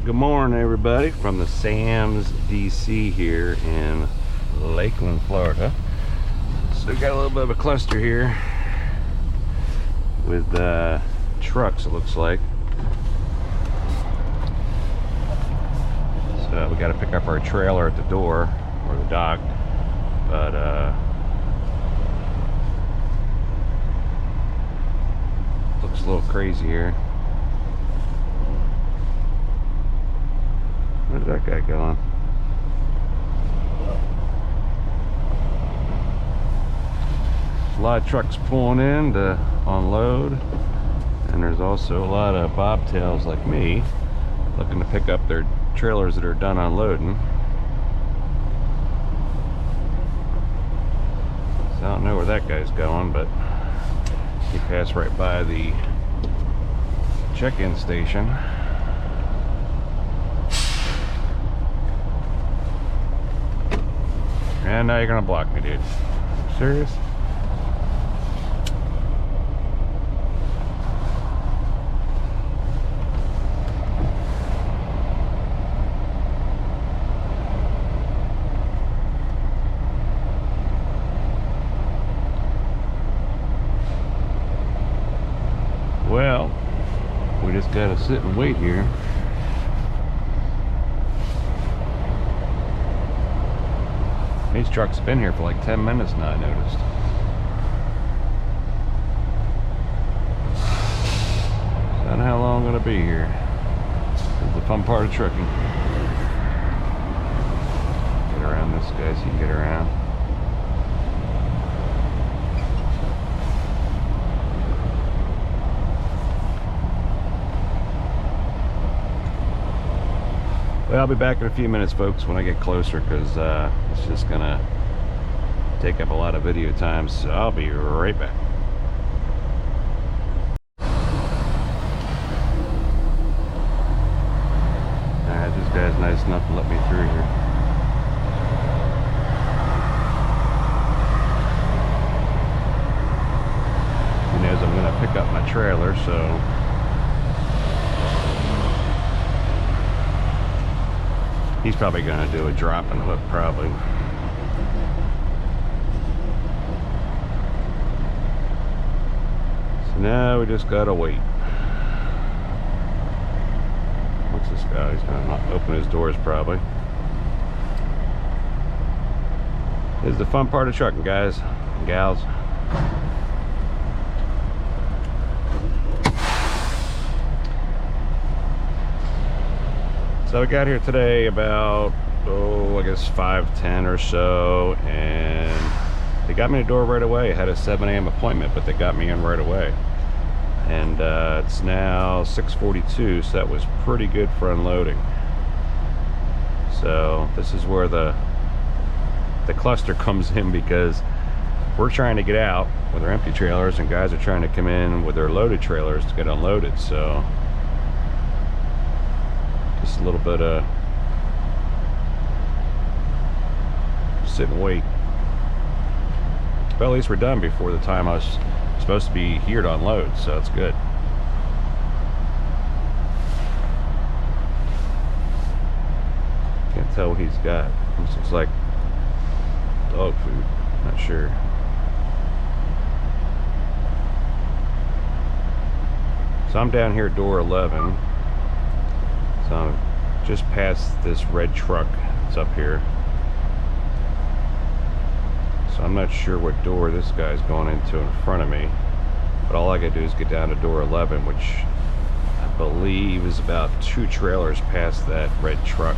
Good morning, everybody, from the Sam's DC here in Lakeland, Florida. So we got a little bit of a cluster here with trucks, it looks like. So we got to pick up our trailer at the door or the dock, but looks a little crazy here. Where's that guy going? A lot of trucks pulling in to unload, and there's also a lot of bobtails like me looking to pick up their trailers that are done unloading. So I don't know where that guy's going, but he passed right by the check-in station. And now you're gonna block me, dude. Serious? Well, we just gotta sit and wait here. These trucks have been here for like 10 minutes now, I noticed. So I don't know how long I'm gonna be here. This is the fun part of trucking. Get around this guy so you can get around. Well, I'll be back in a few minutes, folks, when I get closer, because it's just gonna take up a lot of video time, so I'll be right back. Alright, this guy's nice enough to let me through here. He knows I'm gonna pick up my trailer, so he's probably going to do a drop and hook, probably. So now we just got to wait. What's this guy? He's going to open his doors, probably. This is the fun part of trucking, guys and gals. So we got here today about, I guess 5:10 or so, and they got me the door right away. I had a 7 a.m. appointment, but they got me in right away. And it's now 6:42, so that was pretty good for unloading. So this is where the cluster comes in, because we're trying to get out with our empty trailers, and guys are trying to come in with their loaded trailers to get unloaded. So just a little bit of sit and wait. But at least we're done before the time I was supposed to be here to unload, so it's good. Can't tell what he's got. This looks like dog food, not sure. So I'm down here at door 11. So I'm just past this red truck that's up here. So I'm not sure what door this guy's going into in front of me. But all I gotta do is get down to door 11, which I believe is about 2 trailers past that red truck.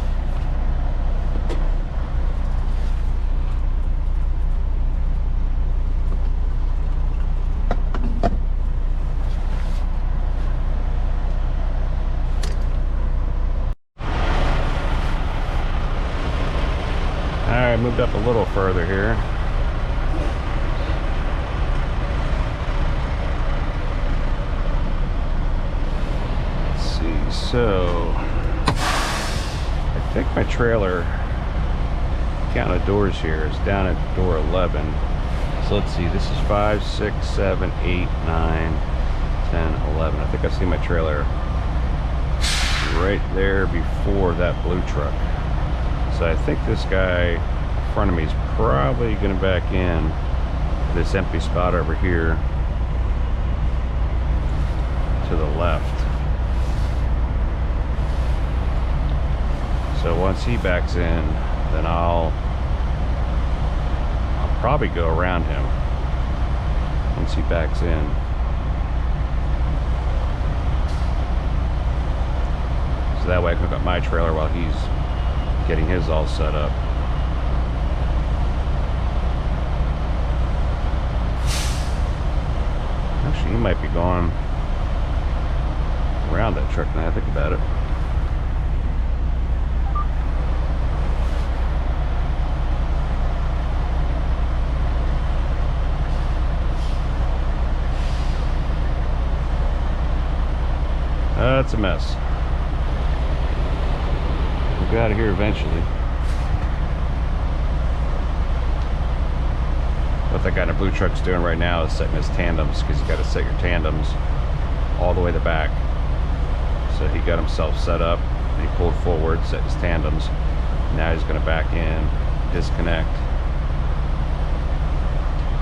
Alright, moved up a little further here. Let's see, so I think my trailer, counting the doors here, is down at door 11. So let's see, this is 5, 6, 7, 8, 9, 10, 11. I think I see my trailer right there before that blue truck. So I think this guy in front of me is probably going to back in this empty spot over here to the left. So once he backs in, then I'll probably go around him once he backs in. So that way I can hook up my trailer while he's getting his all set up. Actually, he might be going around that truck now I think about it. That's a mess. We'll get out of here eventually. What that guy in the blue truck's doing right now is setting his tandems, because you got to set your tandems all the way to the back. So he got himself set up, and he pulled forward, set his tandems. Now he's going to back in, disconnect.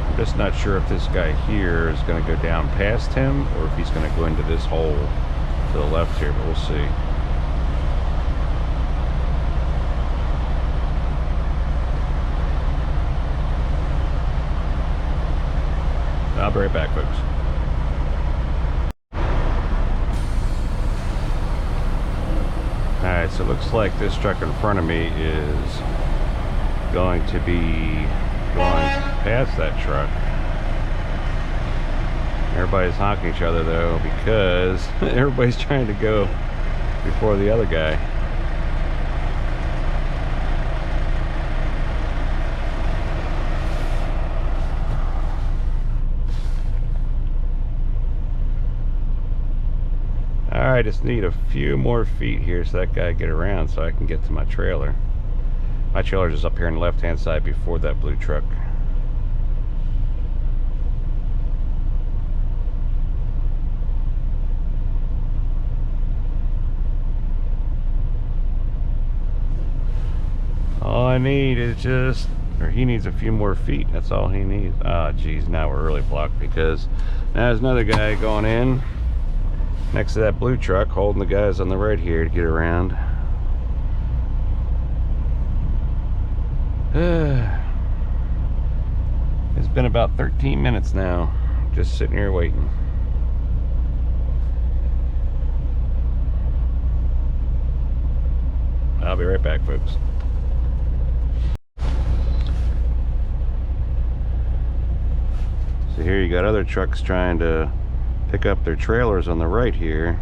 I'm just not sure if this guy here is going to go down past him, or if he's going to go into this hole to the left here, but we'll see. I'll be right back, folks. Alright, so it looks like this truck in front of me is going to be going past that truck. Everybody's honking each other though, because everybody's trying to go before the other guy. I just need a few more feet here so that guy can get around so I can get to my trailer. My trailer's just up here on the left hand side before that blue truck. All I need is just, or he needs a few more feet. That's all he needs. Ah, geez, now we're really blocked because now there's another guy going in next to that blue truck, holding the guys on the right here to get around. It's been about 13 minutes now, just sitting here waiting. I'll be right back, folks. So here you got other trucks trying to pick up their trailers on the right here,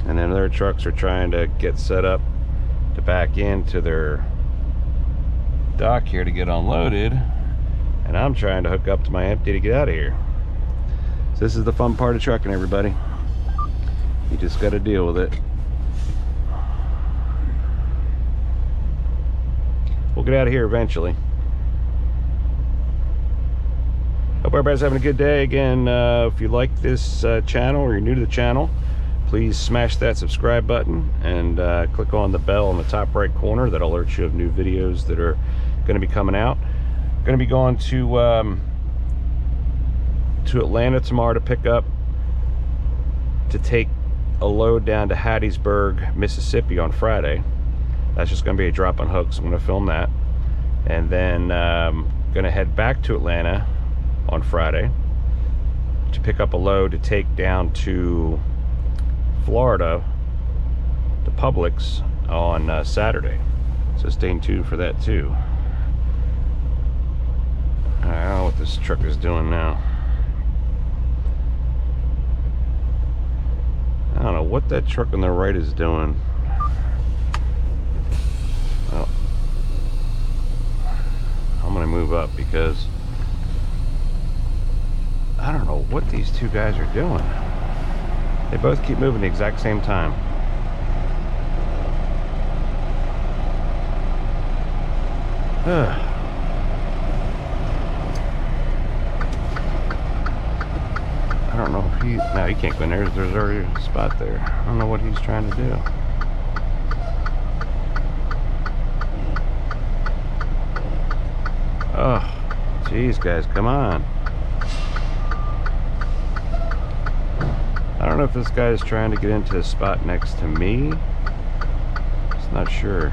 and then other trucks are trying to get set up to back into their dock here to get unloaded, and I'm trying to hook up to my empty to get out of here. So this is the fun part of trucking, everybody. You just got to deal with it. We'll get out of here eventually. Hope everybody's having a good day. Again, if you like this channel or you're new to the channel, please smash that subscribe button and click on the bell in the top right corner. That'll alert you of new videos that are going to be coming out. Going to be going to Atlanta tomorrow to pick up, to take a load down to Hattiesburg, Mississippi on Friday. That's just going to be a drop on hook, so I'm going to film that. And then going to head back to Atlanta on Friday to pick up a load to take down to Florida, to Publix, on Saturday. So stay tuned for that too. I don't know what this truck is doing now. I don't know what that truck on the right is doing. Well, I'm gonna move up because I don't know what these two guys are doing. They both keep moving the exact same time. I don't know if No, he can't go in there. There's already a spot there. I don't know what he's trying to do. Oh, jeez, guys, come on. I don't know if this guy is trying to get into a spot next to me. Just not sure.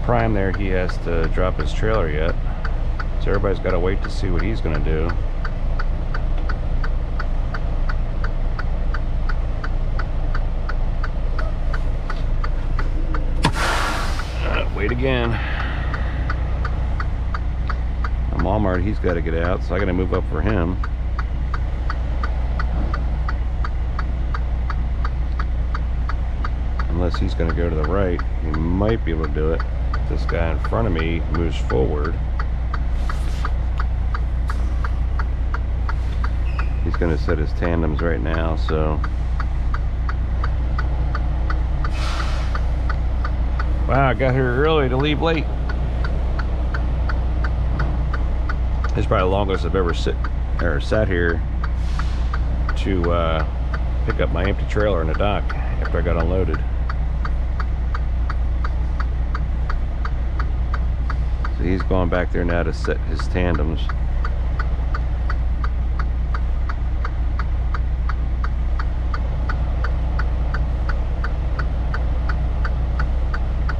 Prime there, he has to drop his trailer yet. So everybody's got to wait to see what he's going to do. Wait again. I'm Walmart, he's got to get out, so I got to move up for him. Unless he's going to go to the right, he might be able to do it. This guy in front of me moves forward. He's going to set his tandems right now, so. Wow, I got here early to leave late. This is probably the longest I've ever sat here to pick up my empty trailer in the dock after I got unloaded. So he's going back there now to set his tandems.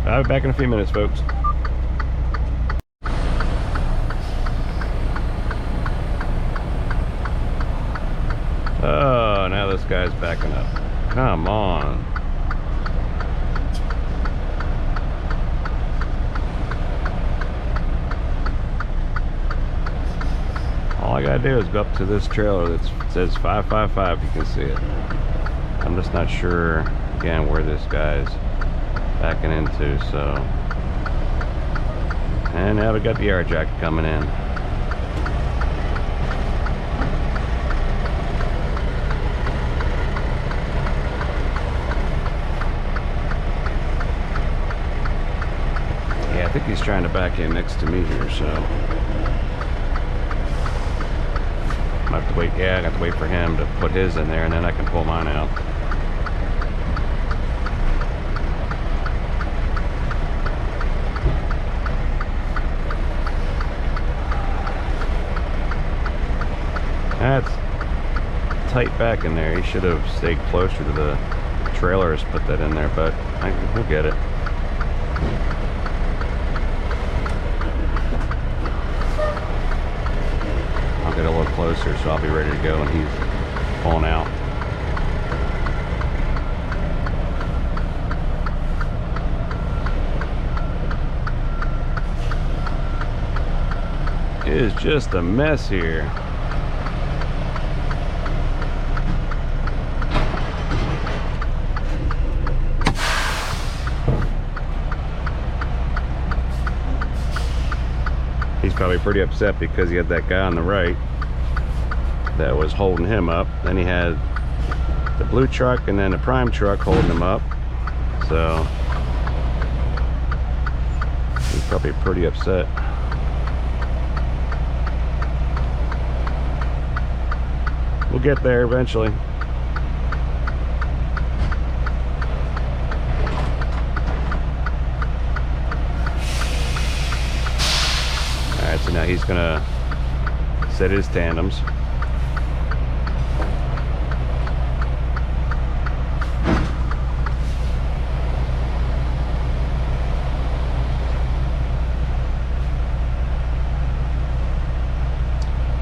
I'll be back in a few minutes, folks. Oh, now this guy's backing up. Come on. All I gotta do is go up to this trailer that says 555. You can see it. I'm just not sure, again, where this guy's backing into, so. And now we got the air jacket coming in. Yeah, I think he's trying to back in next to me here, so. I have to wait, yeah, I have to wait for him to put his in there and then I can pull mine out. That's tight back in there. He should have stayed closer to the trailers, put that in there, but we'll get it. I'll get a little closer so I'll be ready to go when he's pulling out. It is just a mess here. He's probably pretty upset because he had that guy on the right that was holding him up. Then he had the blue truck and then the prime truck holding him up. So he's probably pretty upset. We'll get there eventually. Alright, so now he's gonna set his tandems.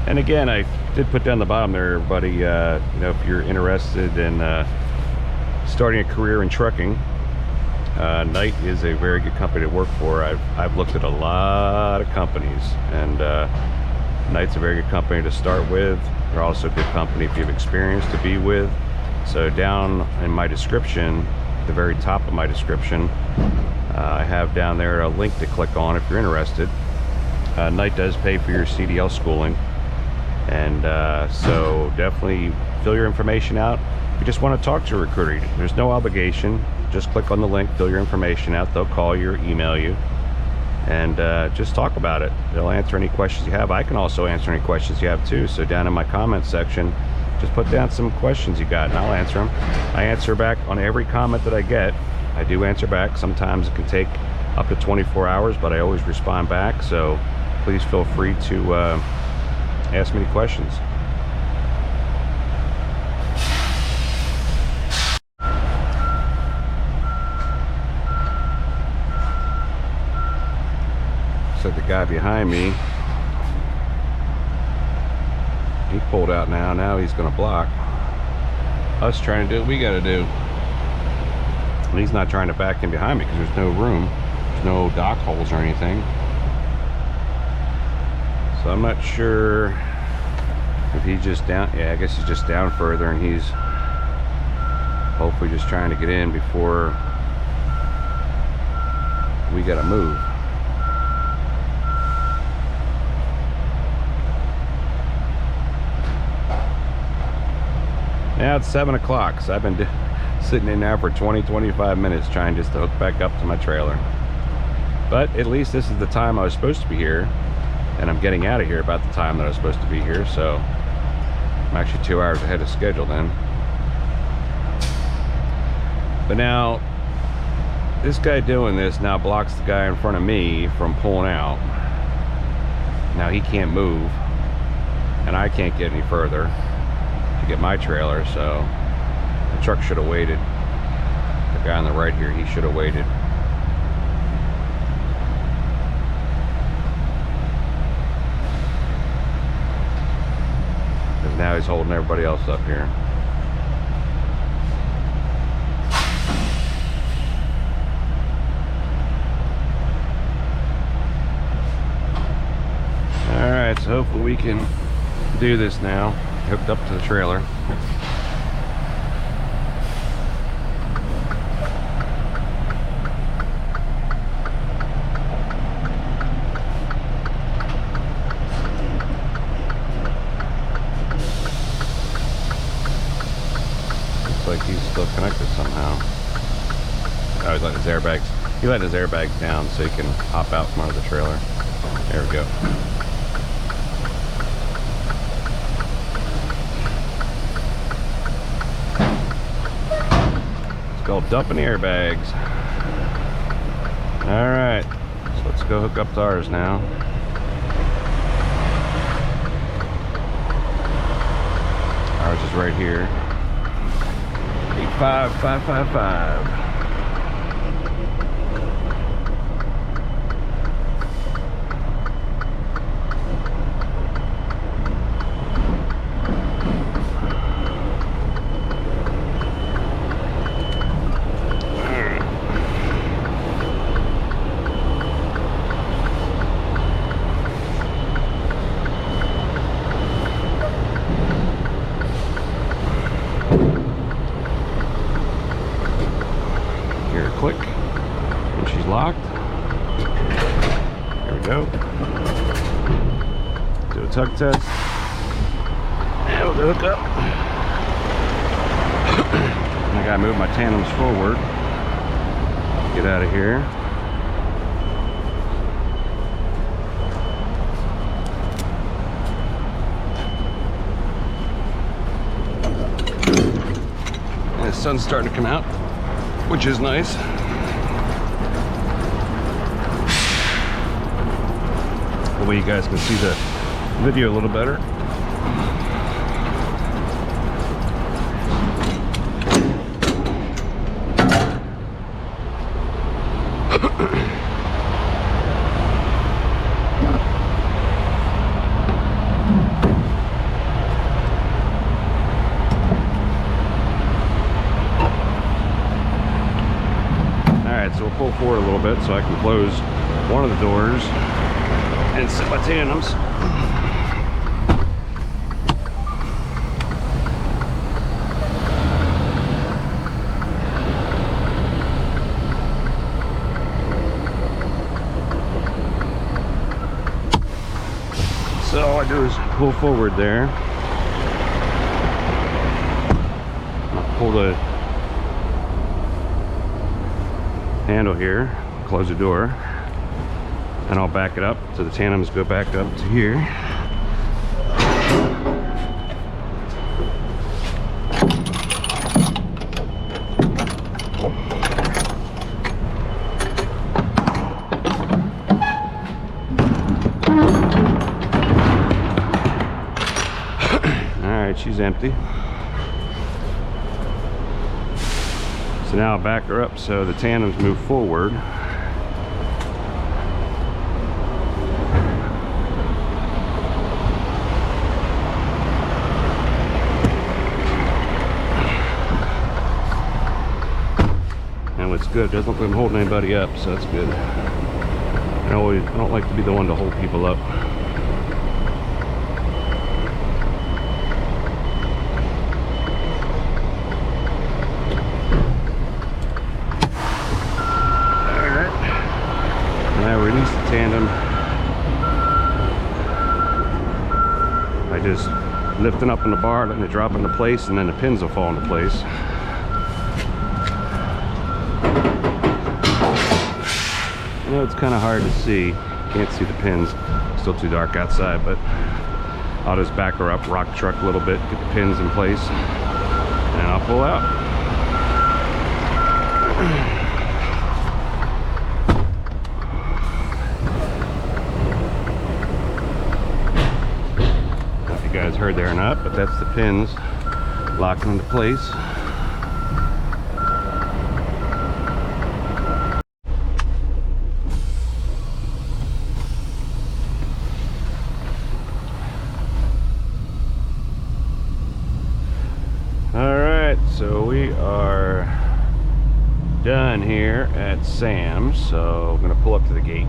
And again, I did put down the bottom there, everybody, you know, if you're interested in starting a career in trucking, Knight is a very good company to work for. I've looked at a lot of companies, and Knight's a very good company to start with. They're also a good company if you have experience to be with. So down in my description, the very top of my description, I have down there a link to click on if you're interested. Knight does pay for your CDL schooling. And so definitely fill your information out. If you just want to talk to a recruiter, there's no obligation. Just click on the link, fill your information out. They'll call you or email you. and just talk about it. They'll answer any questions you have. I can also answer any questions you have too. So down in my comments section, just put down some questions you got and I'll answer them. I answer back on every comment that I get. I do answer back. Sometimes it can take up to 24 hours, but I always respond back. So please feel free to ask me any questions. So the guy behind me, he pulled out now. Now he's going to block us trying to do what we got to do. And he's not trying to back in behind me because there's no room. There's no dock holes or anything. So I'm not sure if he's just down. Yeah, I guess he's just down further and he's hopefully just trying to get in before we got to move. Now it's 7 o'clock, so I've been sitting in there for 20-25 minutes trying just to hook back up to my trailer. But at least this is the time I was supposed to be here, and I'm getting out of here about the time that I was supposed to be here, so I'm actually 2 hours ahead of schedule then. But now, this guy doing this now blocks the guy in front of me from pulling out. Now he can't move, and I can't get any further to get my trailer, so the truck should have waited. The guy on the right here, he should have waited. Because now he's holding everybody else up here. Alright, so hopefully we can do this now. Hooked up to the trailer. Looks like he's still connected somehow. Oh, he's letting his airbags. He let his airbags down so he can hop out from under the trailer. There we go. Called dumping airbags. All right, so let's go hook up to ours now. Ours is right here. 85555. Click, and she's locked. There we go. Do a tug test. And we'll hook up. I gotta move my tandems forward. Get out of here. And the sun's starting to come out, which is nice. That way you guys can see the video a little better. So we'll pull forward a little bit so I can close one of the doors and set my tandems. So all I do is pull forward there. I'll pull the handle here, close the door. and I'll back it up so the tandems go back up to here. Alright, she's empty. So now I'll back her up so the tandems move forward. And what's good, it doesn't look like I'm holding anybody up, so that's good. I don't like to be the one to hold people up. Release the tandem. I just lift it up on the bar, letting it drop into place, and then the pins will fall into place. I know it's kind of hard to see. Can't see the pins. Still too dark outside, but I'll just back her up, rock the truck a little bit, get the pins in place, and I'll pull out. Guys heard there or not, but that's the pins locking into place. All right, so we are done here at Sam's, so I'm gonna pull up to the gate.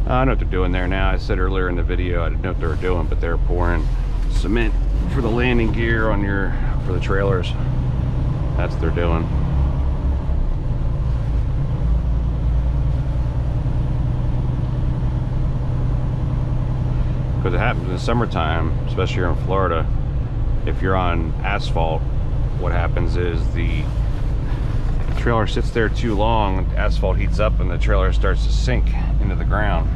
I know what they're doing there now. I said earlier in the video I didn't know what they were doing, but they're pouring cement for the landing gear on for the trailers. That's what they're doing. Because it happens in the summertime, especially here in Florida. If you're on asphalt, what happens is the trailer sits there too long, asphalt heats up and the trailer starts to sink into the ground.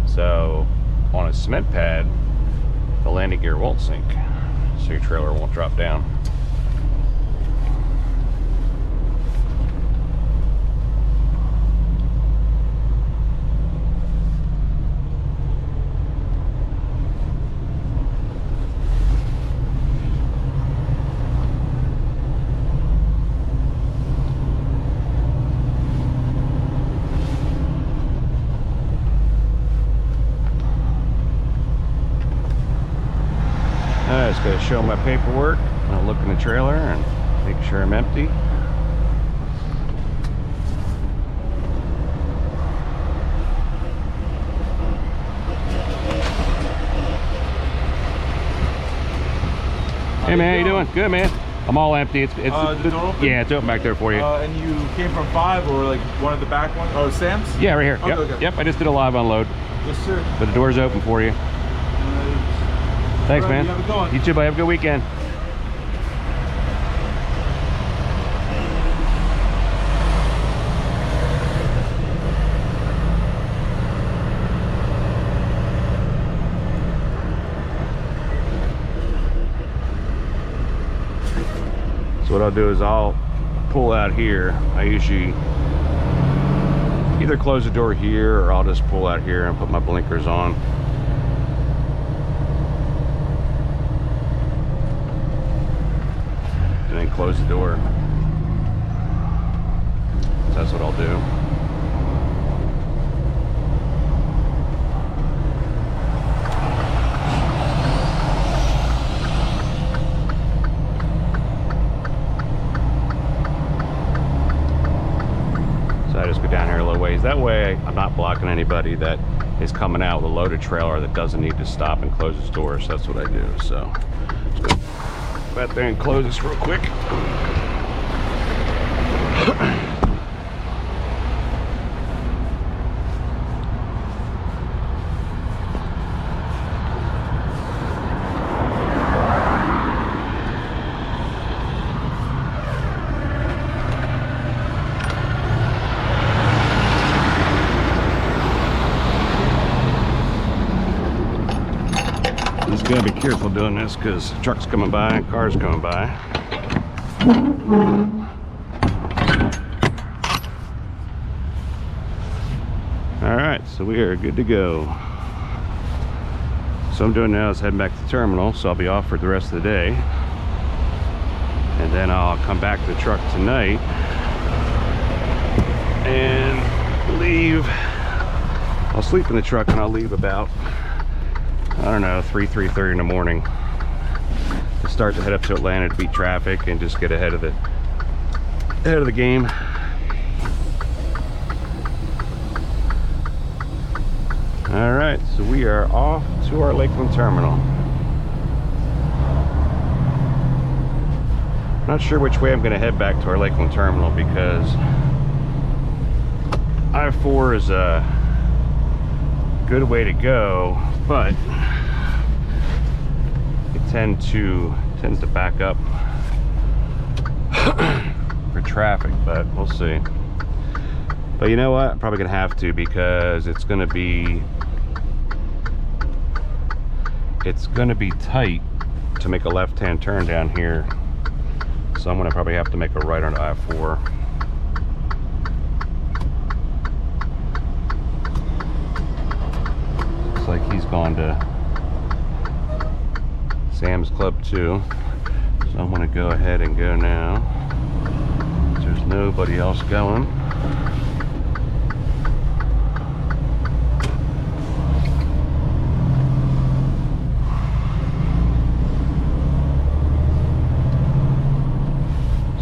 So on a cement pad, the landing gear won't sink, so your trailer won't drop down. I just gotta show my paperwork. I'll look in the trailer and make sure I'm empty. Hey man, how you doing? Good man. I'm all empty. It's the door open? Yeah, it's open back there for you. And you came from 5 or like one of the back ones? Oh, Sam's? Yeah, right here. Okay, Yep. okay. Yep. I just did a live unload. Yes, sir. But the door's open for you. Thanks, right, man. you have a good one. You too, buddy. Have a good weekend. So what I'll do is I'll pull out here. I usually either close the door here or I'll just pull out here and put my blinkers on. And then close the door. So that's what I'll do. So I just go down here a little ways. That way I'm not blocking anybody that is coming out with a loaded trailer that doesn't need to stop and close its door. So that's what I do. So just go out there and close this real quick. Gotta be careful doing this because trucks coming by and cars coming by. Alright, so we are good to go. So I'm doing now is heading back to the terminal, so I'll be off for the rest of the day. And then I'll come back to the truck tonight and leave. I'll sleep in the truck and I'll leave about, I don't know, 3:30 in the morning to start to head up to Atlanta to beat traffic and just get ahead of the game. All right, so we are off to our Lakeland terminal. Not sure which way I'm going to head back to our Lakeland terminal because I-4 is a good way to go, but it tends to back up for traffic, but we'll see. But you know what? I'm probably gonna have to because it's gonna be tight to make a left-hand turn down here. So I'm gonna probably have to make a right on I-4. Looks like he's gone to Sam's Club too. So I'm gonna go ahead and go now. There's nobody else going.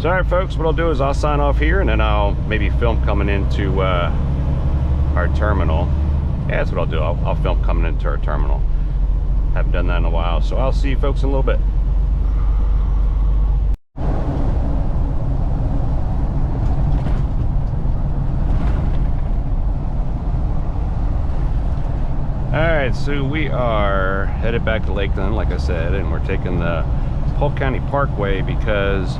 So alright folks, what I'll do is I'll sign off here and then I'll maybe film coming into our terminal. Yeah, that's what I'll do. I'll film coming into our terminal. Haven't done that in a while, so I'll see you folks in a little bit. Alright, so we are headed back to Lakeland, like I said, and we're taking the Polk County Parkway because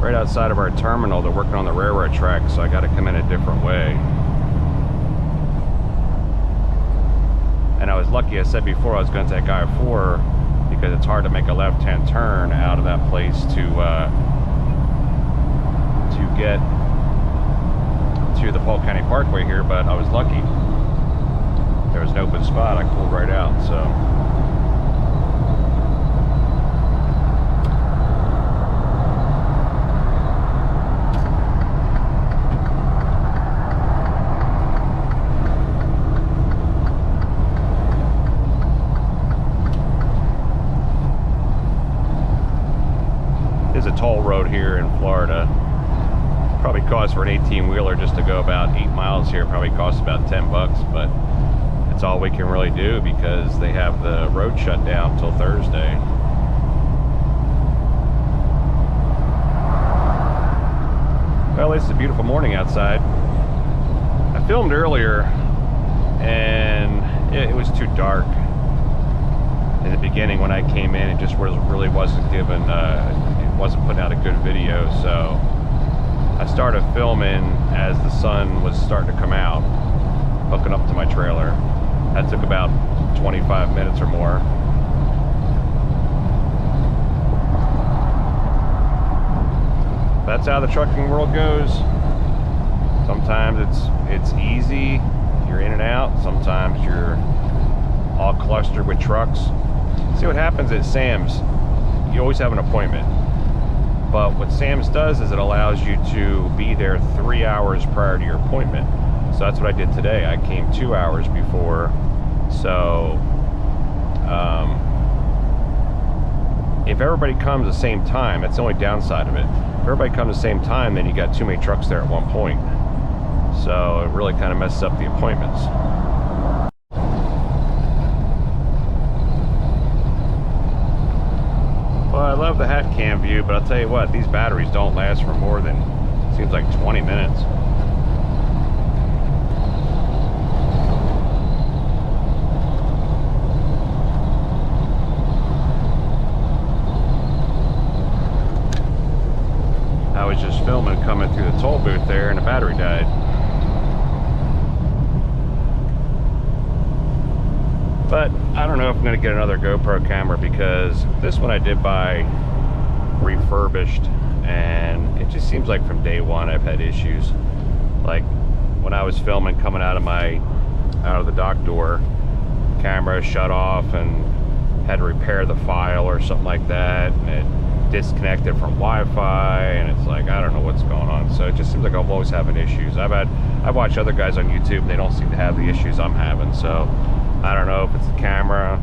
right outside of our terminal they're working on the railroad track, so I got to come in a different way. And I was lucky, I said before, I was going to take I-4 because it's hard to make a left-hand turn out of that place to get to the Polk County Parkway here, but I was lucky. There was an open spot, I pulled right out, so. There's a toll road here in Florida. Probably costs for an 18-wheeler just to go about 8 miles here, probably costs about $10, but it's all we can really do because they have the road shut down till Thursday. Well, it's a beautiful morning outside. I filmed earlier and it was too dark in the beginning when I came in. It just really wasn't given, it wasn't putting out a good video, so I started filming as the sun was starting to come out, hooking up to my trailer. That took about 25 minutes or more. That's how the trucking world goes. Sometimes it's easy, you're in and out. Sometimes you're all clustered with trucks. See what happens at Sam's, you always have an appointment. But what Sam's does is it allows you to be there 3 hours prior to your appointment. So that's what I did today. I came 2 hours before. So if everybody comes at the same time, that's the only downside of it. If everybody comes at the same time, then you got too many trucks there at one point. So it really kind of messes up the appointments. Well, I love the hat cam view, but I'll tell you what, these batteries don't last for more than, seems like 20 minutes. I was just filming coming through the toll booth there and the battery died. But I don't know if I'm going to get another GoPro camera, because this one I did buy refurbished, and it just seems like from day one I've had issues. Like when I was filming coming out of the dock door, camera shut off and had to repair the file or something like that, and it disconnected from Wi-Fi, and it's like, I don't know what's going on. So it just seems like I'm always having issues. I've watched other guys on YouTube, and they don't seem to have the issues I'm having. So I don't know if it's the camera.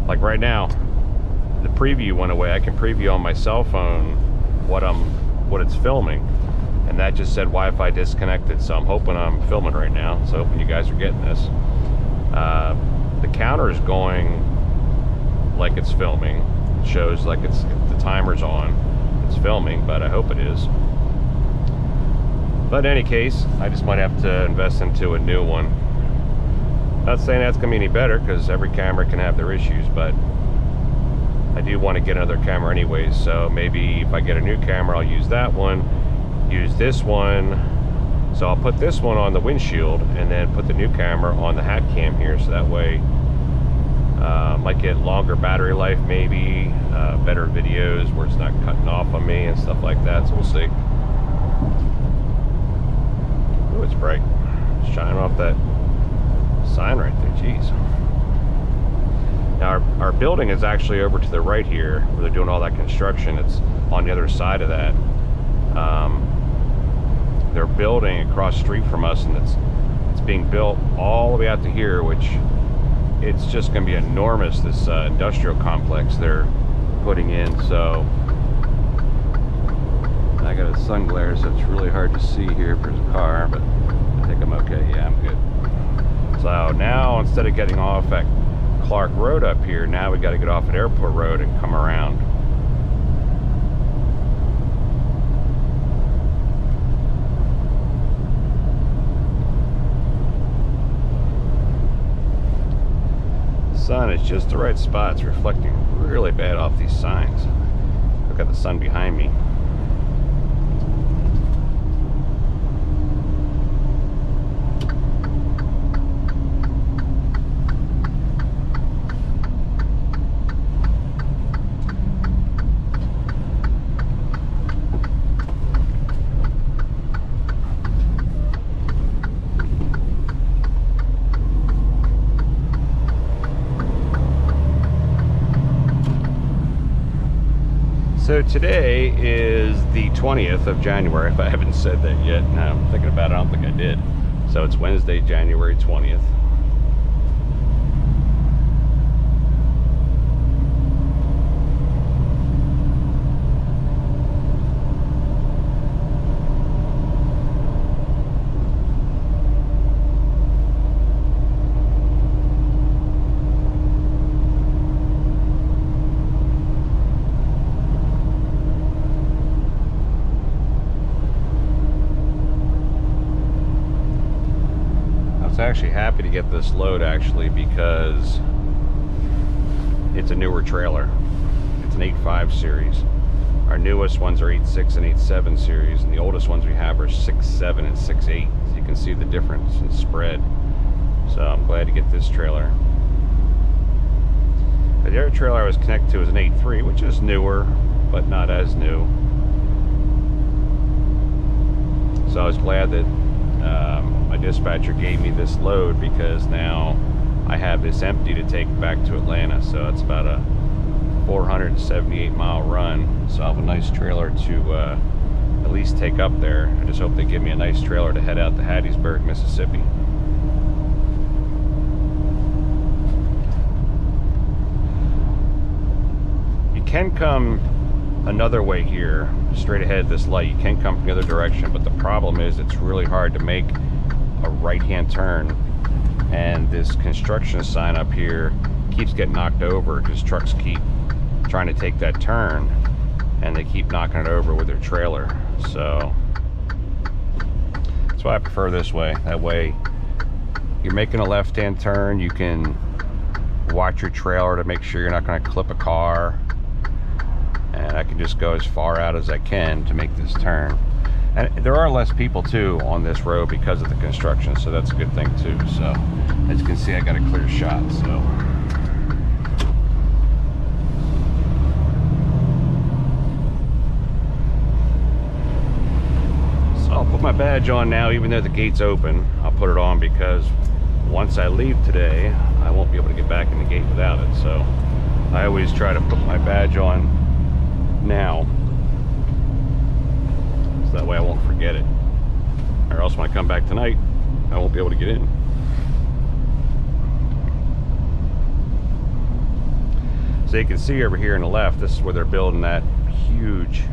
Like right now, the preview went away. I can preview on my cell phone what it's filming, and that just said Wi-Fi disconnected. So I'm hoping I'm filming right now. So hoping you guys are getting this. The counter is going like it's filming. It shows like the timer's on. It's filming, but I hope it is. But in any case, I just might have to invest into a new one. Not saying that's gonna be any better, because every camera can have their issues, but I do want to get another camera anyways. So maybe if I get a new camera, I'll use that one, use this one. So I'll put this one on the windshield and then put the new camera on the hat cam here, so that way might get longer battery life, maybe better videos where it's not cutting off on me and stuff like that. So we'll see. Oh, it's bright. It's shining off that sign right there. Jeez. Now our building is actually over to the right here, where they're doing all that construction. It's on the other side of that. They're building across the street from us, and it's being built all the way out to here, which it's just going to be enormous, this industrial complex they're putting in. So I got a sun glare, so it's really hard to see here if there's a car, but I think I'm okay. Yeah, I'm good. So now, instead of getting off at Clark Road up here, now we got to get off at Airport Road and come around. The sun is just the right spot. It's reflecting really bad off these signs. Look at the sun behind me. So today is the 20th of January, if I haven't said that yet. Now I'm thinking about it, I don't think I did. So it's Wednesday, January 20th. Actually happy to get this load, actually, because it's a newer trailer. It's an 8.5 series. Our newest ones are 8.6 and 8.7 series, and the oldest ones we have are 6.7 and 6.8. So you can see the difference in spread. So I'm glad to get this trailer. The other trailer I was connected to is an 8.3, which is newer, but not as new. So I was glad that my dispatcher gave me this load, because now I have this empty to take back to Atlanta. So it's about a 478-mile run. So I have a nice trailer to at least take up there. I just hope they give me a nice trailer to head out to Hattiesburg, Mississippi. You can come another way here, straight ahead this light. You can come from the other direction, but the problem is it's really hard to make a right-hand turn, and this construction sign up here keeps getting knocked over because trucks keep trying to take that turn, and they keep knocking it over with their trailer. So that's why I prefer this way. That way you're making a left-hand turn, you can watch your trailer to make sure you're not going to clip a car, and I can just go as far out as I can to make this turn. And there are less people too on this road because of the construction, so that's a good thing too. So as you can see, I got a clear shot. So I'll put my badge on now, even though the gate's open. I'll put it on because once I leave today, I won't be able to get back in the gate without it. So I always try to put my badge on now, so that way I won't forget it. Or else when I come back tonight, I won't be able to get in. So you can see over here on the left, this is where they're building that huge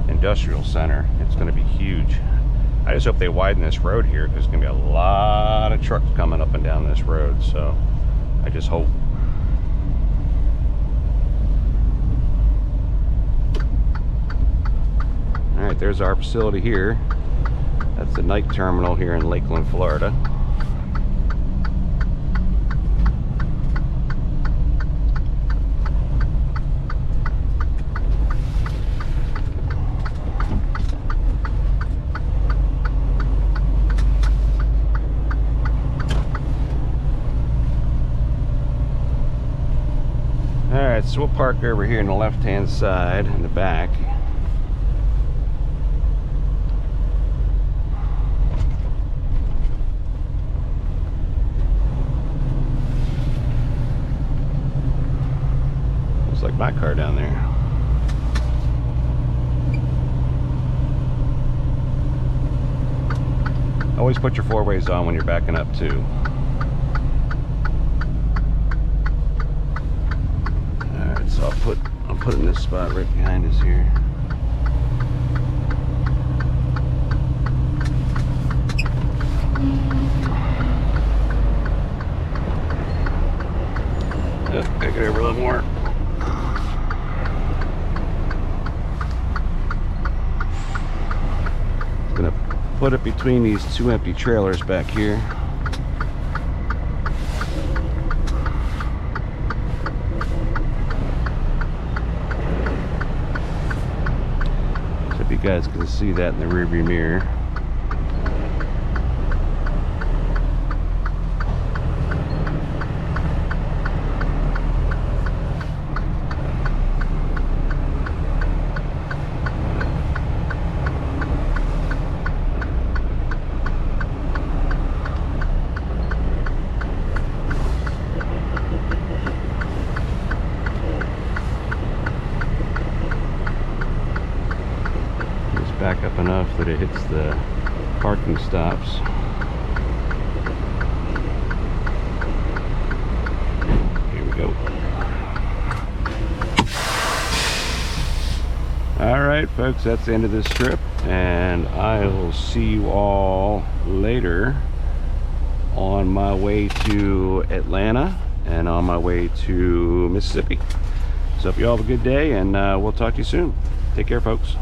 industrial center. It's going to be huge. I just hope they widen this road here, because there's going to be a lot of trucks coming up and down this road. So I just hope. All right, there's our facility here. That's the night terminal here in Lakeland, Florida. Alright, so we'll park over here on the left-hand side in the back. Looks like my car down there. Always put your four-ways on when you're backing up too. So I'll put in this spot right behind us here. Oh, gotta get over a little more. I'm gonna put it between these two empty trailers back here. You guys can see that in the rearview mirror. Back up enough that it hits the parking stops. Here we go. All right, folks, that's the end of this trip, and I will see you all later on my way to Atlanta and on my way to Mississippi. So hope you all have a good day, and we'll talk to you soon. Take care, folks.